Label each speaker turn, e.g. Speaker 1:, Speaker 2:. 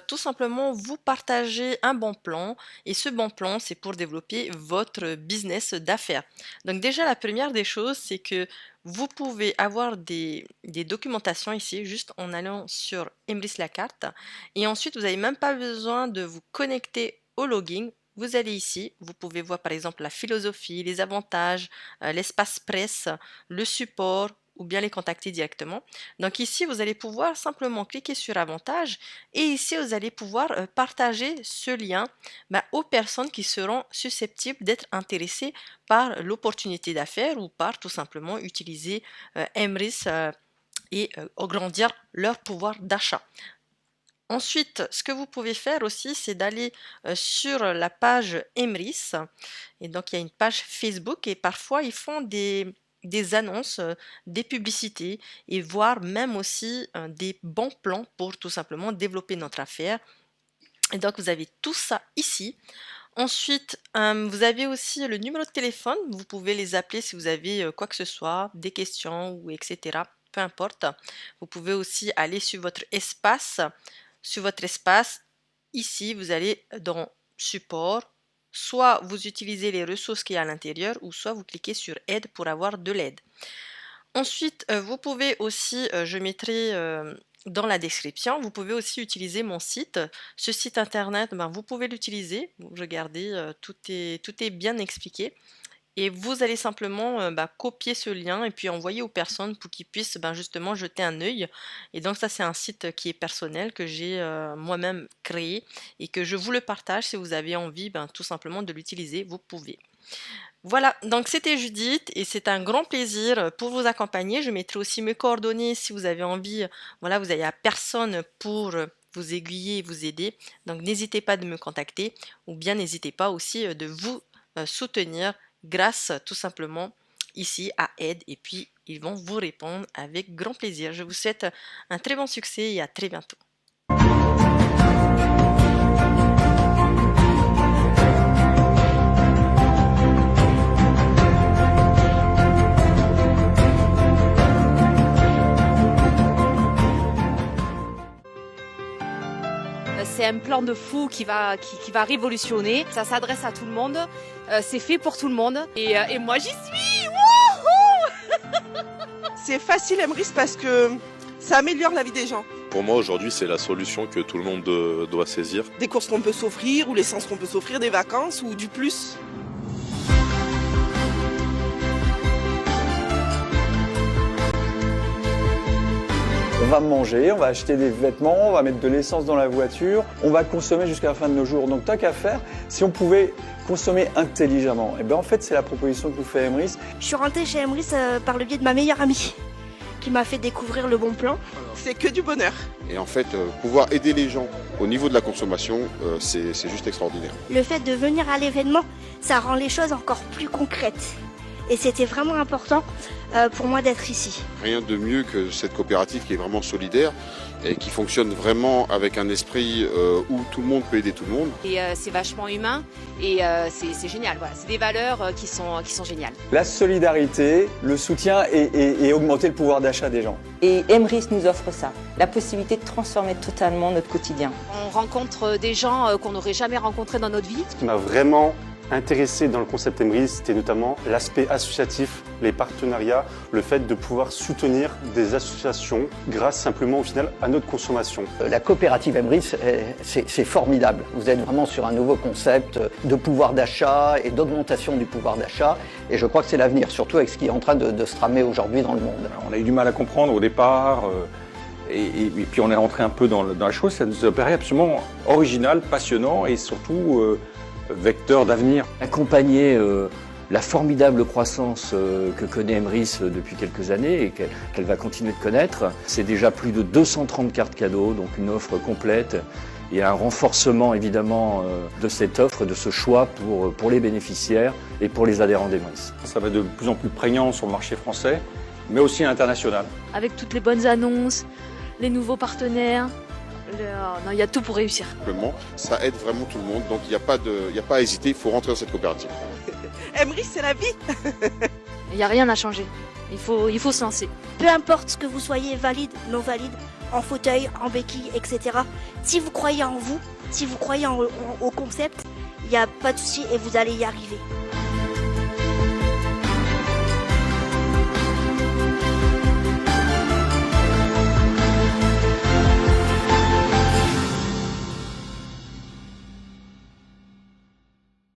Speaker 1: tout simplement vous partager un bon plan et ce bon plan, c'est pour développer votre business d'affaires. Donc déjà, la première des choses, c'est que vous pouvez avoir des documentations ici, juste en allant sur Emrys la carte. Et ensuite, vous n'avez même pas besoin de vous connecter au login. Vous allez ici, vous pouvez voir par exemple la philosophie, les avantages, l'espace presse, le support ou bien les contacter directement. Donc ici, vous allez pouvoir simplement cliquer sur avantages et ici, vous allez pouvoir partager ce lien aux personnes qui seront susceptibles d'être intéressées par l'opportunité d'affaires ou par tout simplement utiliser Emrys et agrandir leur pouvoir d'achat. Ensuite, ce que vous pouvez faire aussi, c'est d'aller sur la page Emrys. Et donc, il y a une page Facebook et parfois, ils font des annonces, des publicités et voire même aussi des bons plans pour tout simplement développer notre affaire. Et donc, vous avez tout ça ici. Ensuite, vous avez aussi le numéro de téléphone. Vous pouvez les appeler si vous avez quoi que ce soit, des questions ou etc. Peu importe. Vous pouvez aussi aller sur votre espace. Sur votre espace, ici, vous allez dans support. Soit vous utilisez les ressources qu'il y a à l'intérieur ou soit vous cliquez sur aide pour avoir de l'aide. Ensuite, vous pouvez aussi, je mettrai dans la description, vous pouvez aussi utiliser mon site. Ce site internet, vous pouvez l'utiliser. Regardez, tout est bien expliqué. Et vous allez simplement copier ce lien et puis envoyer aux personnes pour qu'ils puissent justement jeter un œil. Et donc ça, c'est un site qui est personnel, que j'ai moi-même créé et que je vous le partage. Si vous avez envie tout simplement de l'utiliser, vous pouvez. Voilà, donc c'était Judith et c'est un grand plaisir pour vous accompagner. Je mettrai aussi mes coordonnées si vous avez envie. Voilà, vous n'avez personne pour vous aiguiller et vous aider. Donc n'hésitez pas de me contacter ou bien n'hésitez pas aussi de vous soutenir grâce tout simplement ici à Aide et puis ils vont vous répondre avec grand plaisir. Je vous souhaite un très bon succès et à très bientôt.
Speaker 2: C'est un plan de fou qui va révolutionner. Ça s'adresse à tout le monde. C'est fait pour tout le monde. Et moi, j'y suis.
Speaker 3: C'est facile Emrys parce que ça améliore la vie des gens.
Speaker 4: Pour moi, aujourd'hui, c'est la solution que tout le monde doit saisir.
Speaker 3: Des courses qu'on peut s'offrir, ou l'essence qu'on peut s'offrir, des vacances, ou du plus.
Speaker 5: On va manger, on va acheter des vêtements, on va mettre de l'essence dans la voiture, on va consommer jusqu'à la fin de nos jours. Donc tant qu'à faire, si on pouvait consommer intelligemment, et bien en fait c'est la proposition que vous fait Emrys.
Speaker 6: Je suis rentrée chez Emrys par le biais de ma meilleure amie qui m'a fait découvrir le bon plan.
Speaker 3: C'est que du bonheur.
Speaker 7: Et en fait, pouvoir aider les gens au niveau de la consommation, c'est juste extraordinaire.
Speaker 6: Le fait de venir à l'événement, ça rend les choses encore plus concrètes. Et c'était vraiment important pour moi d'être ici.
Speaker 7: Rien de mieux que cette coopérative qui est vraiment solidaire et qui fonctionne vraiment avec un esprit où tout le monde peut aider tout le monde.
Speaker 2: Et c'est vachement humain et c'est génial. Voilà, c'est des valeurs qui sont géniales.
Speaker 5: La solidarité, le soutien et augmenter le pouvoir d'achat des gens.
Speaker 8: Et Emrys nous offre ça, la possibilité de transformer totalement notre quotidien.
Speaker 2: On rencontre des gens qu'on n'aurait jamais rencontrés dans notre vie.
Speaker 9: Ce qui m'a vraiment intéressé dans le concept Emrys, c'était notamment l'aspect associatif, les partenariats, le fait de pouvoir soutenir des associations grâce simplement au final à notre consommation.
Speaker 10: La coopérative Emrys, c'est formidable. Vous êtes vraiment sur un nouveau concept de pouvoir d'achat et d'augmentation du pouvoir d'achat et je crois que c'est l'avenir, surtout avec ce qui est en train de se tramer aujourd'hui dans le monde.
Speaker 11: On a eu du mal à comprendre au départ et puis on est rentré un peu dans la chose, ça nous apparaît absolument original, passionnant et surtout vecteur d'avenir.
Speaker 12: Accompagner la formidable croissance que connaît Emrys depuis quelques années et qu'elle va continuer de connaître. C'est déjà plus de 230 cartes cadeaux, donc une offre complète et un renforcement évidemment de cette offre, de ce choix pour les bénéficiaires et pour les adhérents d'Emrys.
Speaker 11: Ça va de plus en plus prégnant sur le marché français, mais aussi à l'international.
Speaker 13: Avec toutes les bonnes annonces, les nouveaux partenaires, il y a tout pour réussir.
Speaker 7: Simplement, ça aide vraiment tout le monde, donc il n'y a pas à hésiter, il faut rentrer dans cette coopérative.
Speaker 3: Emrys, c'est la vie.
Speaker 13: Il n'y a rien à changer, il faut se lancer.
Speaker 6: Peu importe que vous soyez valide, non valide, en fauteuil, en béquille, etc. Si vous croyez en vous, si vous croyez au concept, il n'y a pas de souci et vous allez y arriver.